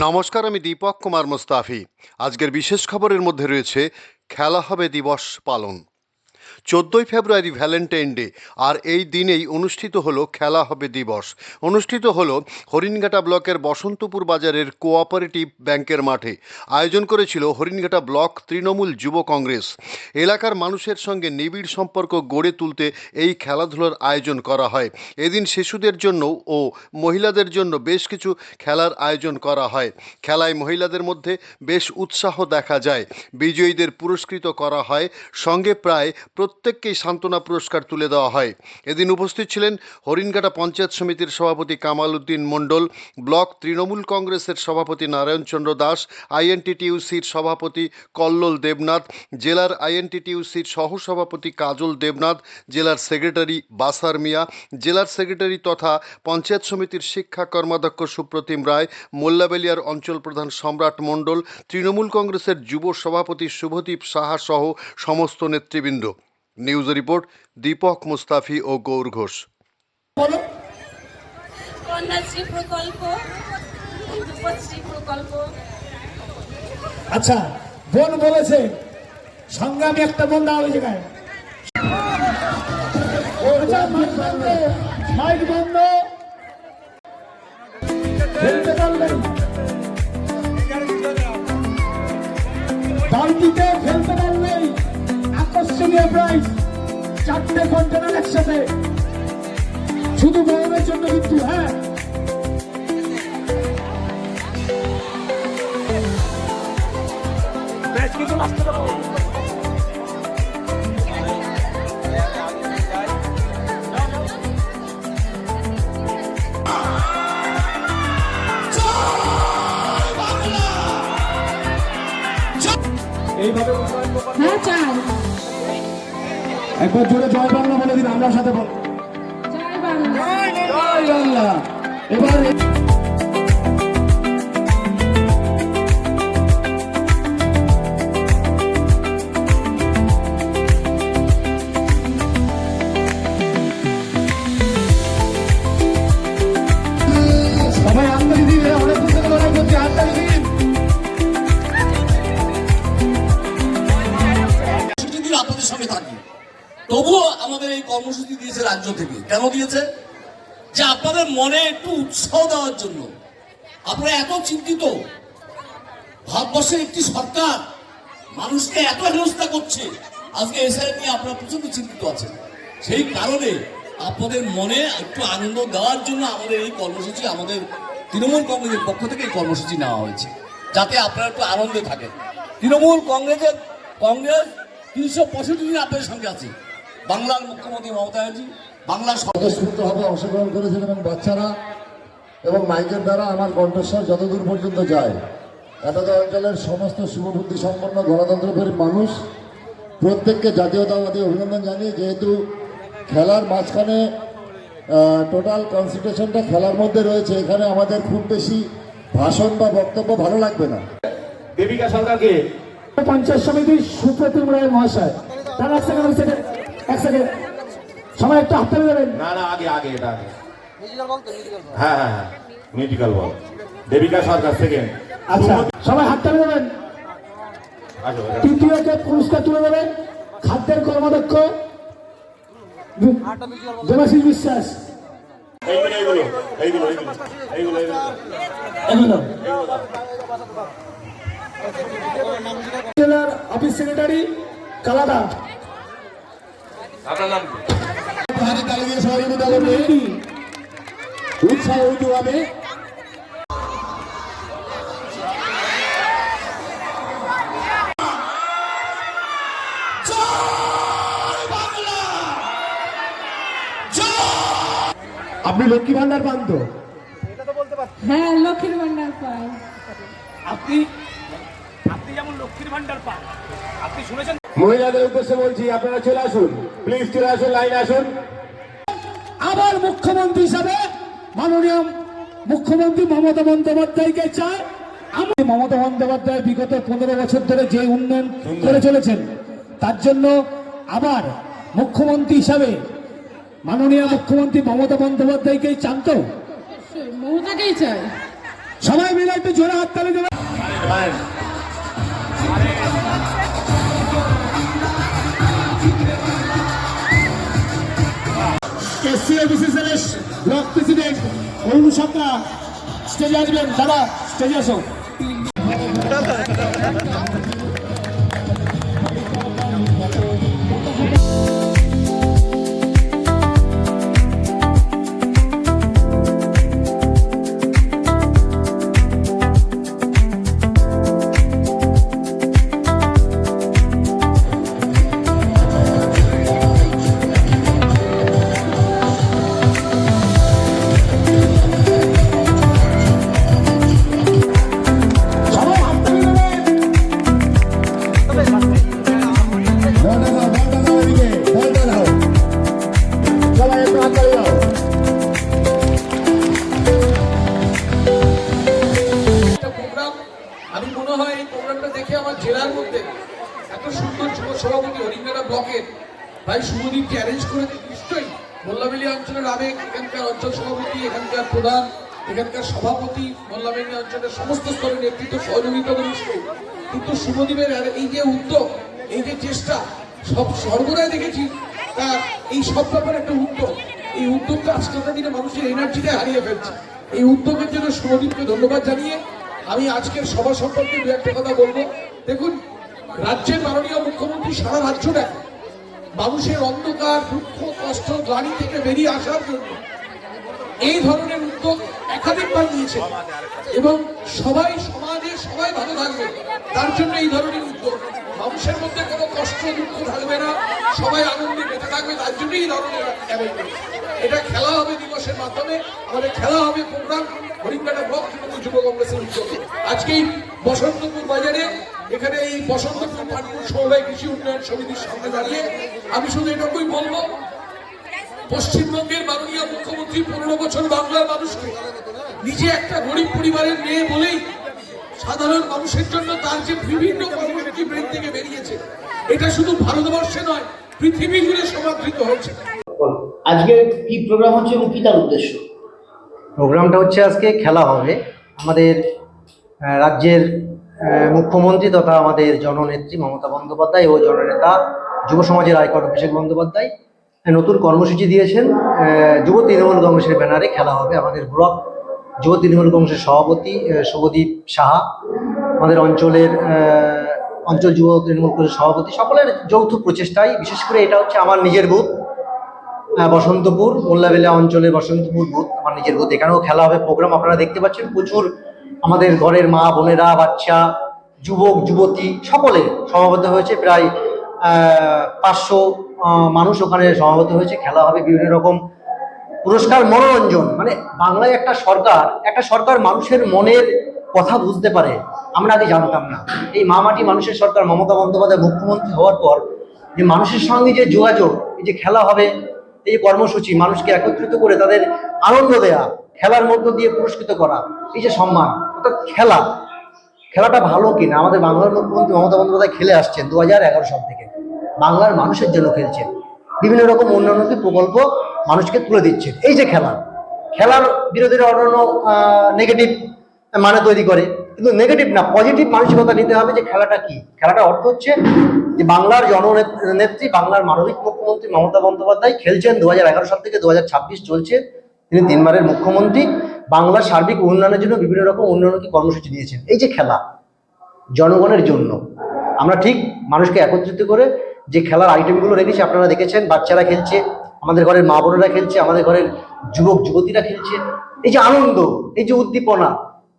নমস্কার, আমি দীপক কুমার মুস্তাফি। আজকের বিশেষ খবরের মধ্যে রয়েছে খেলা হবে দিবস পালন। 14ই ফেব্রুয়ারি ভ্যালেন্টাইন ডে, আর এই দিনেই অনুষ্ঠিত হলো খেলা হবে দিবস। অনুষ্ঠিত হলো হরিণঘাটা ব্লকের বসন্তপুর বাজারের কোঅপারেটিভ ব্যাংকের মাঠে। আয়োজন করেছিল হরিণঘাটা ব্লক তৃণমূল যুব কংগ্রেস। এলাকার মানুষের সঙ্গে নিবিড় সম্পর্ক গড়ে তুলতে এই খেলাধুলার আয়োজন করা হয়। এদিন শিশুদের জন্য ও মহিলাদের জন্য বেশ কিছু খেলার আয়োজন করা হয়। খেলায় মহিলাদের মধ্যে বেশ উৎসাহ দেখা যায়। বিজয়ীদের পুরস্কৃত করা হয়, সঙ্গে প্রায় প্রত্যেককেই সান্ত্বনা পুরস্কার তুলে দেওয়া হয়। এদিন উপস্থিত ছিলেন হরিণঘাটা পঞ্চায়েত সমিতির সভাপতি কামাল উদ্দিন মণ্ডল, ব্লক তৃণমূল কংগ্রেসের সভাপতি নারায়ণচন্দ্র দাস, আইএনটিটিইউসির সভাপতি কল্লোল দেবনাথ, জেলার আইএনটিটিইউসির সহসভাপতি কাজল দেবনাথ, জেলার সেক্রেটারি বাসার মিয়া, জেলার সেক্রেটারি তথা পঞ্চায়েত সমিতির শিক্ষা কর্মাধ্যক্ষ সুপ্রতিম রায়, মোল্লাবেলিয়ার অঞ্চল প্রধান সম্রাট মণ্ডল, তৃণমূল কংগ্রেসের যুব সভাপতি শুভদীপ সাহা সহ সমস্ত নেতৃবৃন্দ। নিউজ রিপোর্ট দীপক মুস্তাফি ও গৌর ঘোষ। কন্যাশ্রী প্রকল্প, যুবশ্রী প্রকল্প। আচ্ছা, বোন বলেছে সঙ্গে আমি একটা বোন দাঁড়াবে জায়গায় মাইক বন্ধ, খেলতে পারলেন বালতিতে ফেলতে পারলেই আকর্ষণীয় প্রাইজ, 4টে কন্টেনার একসাথে, শুধু বড়দের জন্য কিন্তু। হ্যাঁ, এইভাবে একবার জোরে জয় বাংলা বলে দিন, আমরা সাথে বল জয় বাংলা। এবার সবাই আমদানি দিন, অনেক কিছু লড়াই করছে, আমদানি দিন। আপনাদের সঙ্গে থাকি, তবুও আমাদের এই কর্মসূচি দিয়েছে রাজ্য থেকে। কেন দিয়েছে? যে আপনাদের মনে একটু উৎসাহ দেওয়ার জন্য। আপনারা এত চিন্তিত, ভারতবর্ষের একটি সরকার মানুষকে এত হেনস্থা করছে, আজকে এসআই নিয়ে আপনারা প্রচন্ড চিন্তিত আছেন। সেই কারণে আপনাদের মনে একটু আনন্দ দেওয়ার জন্য আমাদের এই কর্মসূচি, আমাদের তৃণমূল কংগ্রেসের পক্ষ থেকে এই কর্মসূচি নেওয়া হয়েছে, যাতে আপনারা একটু আনন্দে থাকেন। তৃণমূল কংগ্রেস 365 দিন আপনাদের সঙ্গে আছে। বাংলার মুখ্যমন্ত্রী মমতা ব্যানার্জি বাংলার স্বতঃস্ফূর্তভাবে অংশগ্রহণ করেছেন, এবং বাচ্চারা এবং মাইকের দ্বারা আমার কণ্ঠস্বর যতদূর পর্যন্ত যায়, এতটা অঞ্চলের সমস্ত শুভবুদ্ধি সম্পন্ন গণতন্ত্রপ্রেমী মানুষ প্রত্যেককে জাতীয়তাবাদী অভিনন্দন জানিয়ে, যেহেতু খেলার মাঝখানে টোটাল কনসেন্ট্রেশনটা খেলার মধ্যে রয়েছে, এখানে আমাদের খুব বেশি ভাষণ বা বক্তব্য ভালো লাগবে না। দেবিকা সরকারকে পঞ্চায়েত সমিতির সুপ্রতিম রায় মহাশয়, তার এক সেকেন্ড সবাই একটু হাত তালি দেবেন। না, আগে এটা আগে। হ্যাঁ, মিউজিক্যাল বল। দেবিকা সরকার সেকেন্ড। আচ্ছা, সবাই হাত তালি দেবেন। তৃতীয়কে পুরস্কার তুলে দেবেন খাদ্যের কর্মাধ্যক্ষ দেবাশিস বিশ্বাস। জেলার অফিস সেক্রেটারি কালাদা। আপনার নাম উৎসাহ হইতে হবে। আপনি লক্ষ্মী ভান্ডার পান তো? হ্যাঁ, লক্ষ্মীর ভান্ডার পাই। আপনি যেমন লক্ষ্মীর ভান্ডার পান, আপনি শুনেছেন। মহিলাদের উদ্দেশ্যে বলছি, আপনারা চলে আসুন, প্লিজ চলে আসুন, লাইনে আসুন। আবার মুখ্যমন্ত্রী হিসাবে মাননীয় মুখ্যমন্ত্রী মমতা বন্দ্যোপাধ্যায়কে চায়। আমি মমতা বন্দ্যোপাধ্যায় বিগত 15 বছর ধরে যে উন্নয়ন করে চলেছেন, তার জন্য আবার মুখ্যমন্ত্রী হিসাবে মাননীয় মুখ্যমন্ত্রী মমতা বন্দ্যোপাধ্যায়কেই চান তো? মমতাকেই চাই। সবাই মিলে একটু জোরে হাততালি দেবেন। SCA-BCCL ব্লক প্রেসিডেন্ট অরুণ সাঁতরা স্টেজে আসবেন। দাদা স্টেজে আসো। আমি মনে হয় এই প্রোগ্রামটা দেখে আমার জেলার মধ্যে এত সুন্দর যুব সভাপতি হরিঙ্গারা ব্লকের ভাই শুভদীপকে অ্যারেঞ্জ করে নিশ্চয়ই মোল্লাবেলী অঞ্চলের আবেগ, এখানকার অঞ্চল সভাপতি, এখানকার প্রধান, এখানকার সভাপতি, মোল্লাবেলী অঞ্চলের সমস্ত স্তরের নেতৃত্ব সহযোগিতা নিশ্চয়ই। কিন্তু শুভদীপের এই যে উদ্যোগ, এই যে চেষ্টা, সব সর্বদাই দেখেছি তার এই সব ব্যাপারে একটা উদ্যোগ, এই উদ্যোগটা আজকালকার দিনে মানুষের এনার্জিটা হারিয়ে ফেলছে। এই উদ্যোগের জন্য শুভদীপকে ধন্যবাদ জানিয়ে আমি আজকের সভা সম্পর্কে দু একটা কথা বলবো। দেখুন, রাজ্যের মাননীয় মুখ্যমন্ত্রী সারা রাজ্য দেখে মানুষের অন্ধকার, দুঃখ, কষ্ট, গ্লানি থেকে বেরিয়ে আসার জন্য এই ধরনের উদ্যোগ একাধিকবার নিয়েছে এবং সবাই সমাজে সবাই ভালো থাকবে তার জন্য এই ধরনের উদ্যোগ। মানুষের মধ্যে কোনো কষ্ট দুঃখ থাকবে না, সবাই আনন্দে বেঁচে থাকবে, তার জন্যই এই ধরনের অ্যারেঞ্জমেন্ট। এটা খেলা হবে দিবসের মাধ্যমে, আমাদের খেলা হবে প্রোগ্রাম হরিঙ্গাটা ব্লক তৃণমূল যুব কংগ্রেসের উদ্যোগে। আজকে এই বসন্তপুর বাজারে, এখানে এই বসন্তপুর পানপুর সমবায় কৃষি উন্নয়ন সমিতির সামনে দাঁড়িয়ে আমি শুধু এটুকুই বলবো, পশ্চিমবঙ্গের মাননীয় মুখ্যমন্ত্রী 15 বছর বাংলার মানুষকে নিজে একটা গরিব পরিবারের মেয়ে বলেই সাধারণ মানুষের জন্য তার যে বিভিন্ন কর্মসূচি ব্রেন থেকে বেরিয়েছে, এটা শুধু ভারতবর্ষে নয় পৃথিবী জুড়ে সমাদৃত হয়েছে। আজকে কি প্রোগ্রাম হচ্ছে এবং কি তার উদ্দেশ্য? প্রোগ্রামটা হচ্ছে আজকে খেলা হবে। আমাদের রাজ্যের মুখ্যমন্ত্রী তথা আমাদের জননেত্রী মমতা বন্দ্যোপাধ্যায় ও জননেতা যুব সমাজের আইকন অভিষেক বন্দ্যোপাধ্যায় নতুন কর্মসূচি দিয়েছেন। যুব তৃণমূল কংগ্রেসের ব্যানারে খেলা হবে। আমাদের ব্লক যুব তৃণমূল কংগ্রেসের সভাপতি শুভদীপ সাহা, আমাদের অঞ্চলের অঞ্চল যুব তৃণমূল কংগ্রেসের সভাপতি, সকলের যৌথ প্রচেষ্টায়, বিশেষ করে এটা হচ্ছে আমার নিজের বুথ বসন্তপুর, মোল্লাবেলা অঞ্চলের বসন্তপুর বুথ আমার নিজের বুথ। এখানেও খেলা হবে। প্রোগ্রাম আপনারা দেখতে পাচ্ছেন, প্রচুর আমাদের ঘরের মা বোনেরা, বাচ্চা, যুবক যুবতী সকলে সমাবেত হয়েছে। প্রায় 500 মানুষ ওখানে সমাবেত হয়েছে। খেলা হবে বিভিন্ন রকম পুরস্কার, মনোরঞ্জন। মানে বাংলায় একটা সরকার মানুষের মনের কথা বুঝতে পারে, আমরা আগে জানতাম না। এই মাটি মানুষের সরকার মমতা বন্দ্যোপাধ্যায় মুখ্যমন্ত্রী হওয়ার পর যে মানুষের সঙ্গে যে যোগাযোগ, এই যে খেলা হবে, এই কর্মসূচি, মানুষকে একত্রিত করে তাদের আনন্দ দেয়া, খেলার মধ্য দিয়ে পুরস্কৃত করা, এই যে সম্মান, অর্থাৎ খেলাটা ভালো কিনা। আমাদের বাংলার মুখ্যমন্ত্রী মমতা বন্দ্যোপাধ্যায় খেলে আসছেন 2011 সাল থেকে, বাংলার মানুষের জন্য খেলছেন, বিভিন্ন রকম উন্নয়নমূলক প্রকল্প মানুষকে তুলে দিচ্ছেন। এই যে খেলার বিরোধীরা অন্যান্য নেগেটিভ মানে তৈরি করে, কিন্তু নেগেটিভ না, পজিটিভ মানসিকতা নিতে হবে যে খেলাটা কি। খেলাটা অর্থ হচ্ছে যে বাংলার জননেত্রী, বাংলার মানবিক মুখ্যমন্ত্রী মমতা বন্দ্যোপাধ্যায় খেলছেন 2011 সাল থেকে 2026 চলছে। তিনি 3 বারের মুখ্যমন্ত্রী। বাংলার সার্বিক উন্নয়নের জন্য বিভিন্ন রকম উন্নয়নমূলক কর্মসূচি দিয়েছেন। এই যে খেলা জনগণের জন্য, আমরা ঠিক মানুষকে একত্রিত করে যে খেলার আইটেমগুলো রেখেছি, আপনারা দেখেছেন, বাচ্চারা খেলছে, আমাদের ঘরের মা বোনেরা খেলছে, আমাদের ঘরের যুবক যুবতীরা খেলছে। এই যে আনন্দ, এই যে উদ্দীপনা,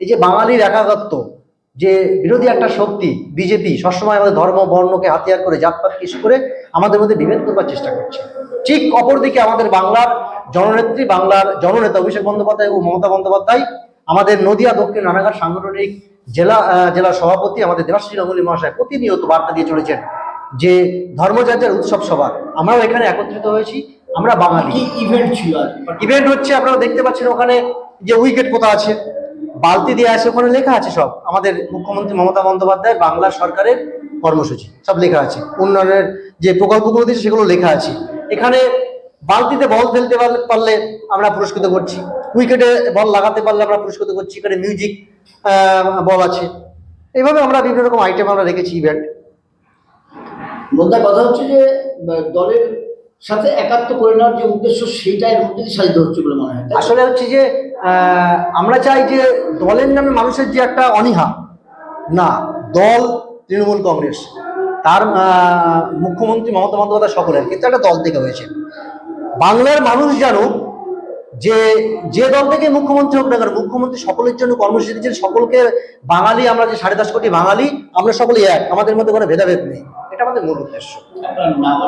এই যে বাঙালির একাত্ম, যে বিরোধী একটা শক্তি বিজেপি সবসময় আমাদের ধর্ম বর্ণকে হাতিয়ার করে, জাতপাতকে ইস্যু করে আমাদের মধ্যে বিভেদ করবার চেষ্টা করছে। ঠিক অপরদিকে আমাদের বাংলার জননেত্রী, বাংলার জননেতা অভিষেক বন্দ্যোপাধ্যায় ও মমতা বন্দ্যোপাধ্যায়, আমাদের নদিয়া দক্ষিণ রানাঘাট সাংগঠনিক জেলা সভাপতি আমাদের দেবাশিস গাঙ্গুলী মহাশয় প্রতিনিয়ত বার্তা দিয়ে চলেছেন যে ধর্মযাত্রার উৎসব সভা। আমরাও এখানে একত্রিত হয়েছি। আমরা বাঙালি। কি ইভেন্ট ছিল? ইভেন্ট হচ্ছে, আপনারা দেখতে পাচ্ছেন ওখানে যে উইকেট পোতা আছে, বালতি দিয়ে আছে, ওখানে লেখা আছে সব আমাদের মুখ্যমন্ত্রী মমতা বন্দ্যোপাধ্যায় বাংলা সরকারের কর্মসূচি, সব লেখা আছে। উন্নয়নের যে প্রকল্পগুলো দিয়েছে সেগুলো লেখা আছে। এখানে বালতিতে বল ফেলতে পারলে আমরা পুরস্কৃত করছি, উইকেটে বল লাগাতে পারলে আমরা পুরস্কৃত করছি। এখানে মিউজিক বল আছে, এইভাবে আমরা বিভিন্ন রকম আইটেম আমরা রেখেছি ইভেন্ট। মোদ্দা কথা হচ্ছে যে দলের সাথে একাত্ম করে নেওয়ার যে উদ্দেশ্য সেইটা এর মধ্যে সাধিত হচ্ছে বলে মনে হয়। আসলে হচ্ছে যে আমরা চাই যে দলের নামে মানুষের যে একটা অনীহা, না, দল তৃণমূল কংগ্রেস, তার মুখ্যমন্ত্রী মমতা বন্দ্যোপাধ্যায় সকলের, কিন্তু একটা দল থেকে হয়েছে। বাংলার মানুষ জানুক যে যে দল থেকে মুখ্যমন্ত্রী হোক না কেন, মুখ্যমন্ত্রী সকলের জন্য কর্মসূচি দিচ্ছেন, সকলকে বাঙালি, আমরা যে 10.5 কোটি বাঙালি, আমরা সকলে এক, আমাদের মধ্যে কোনো ভেদাভেদ নেই, এটা আমাদের মূল উদ্দেশ্য। আপনার নাম?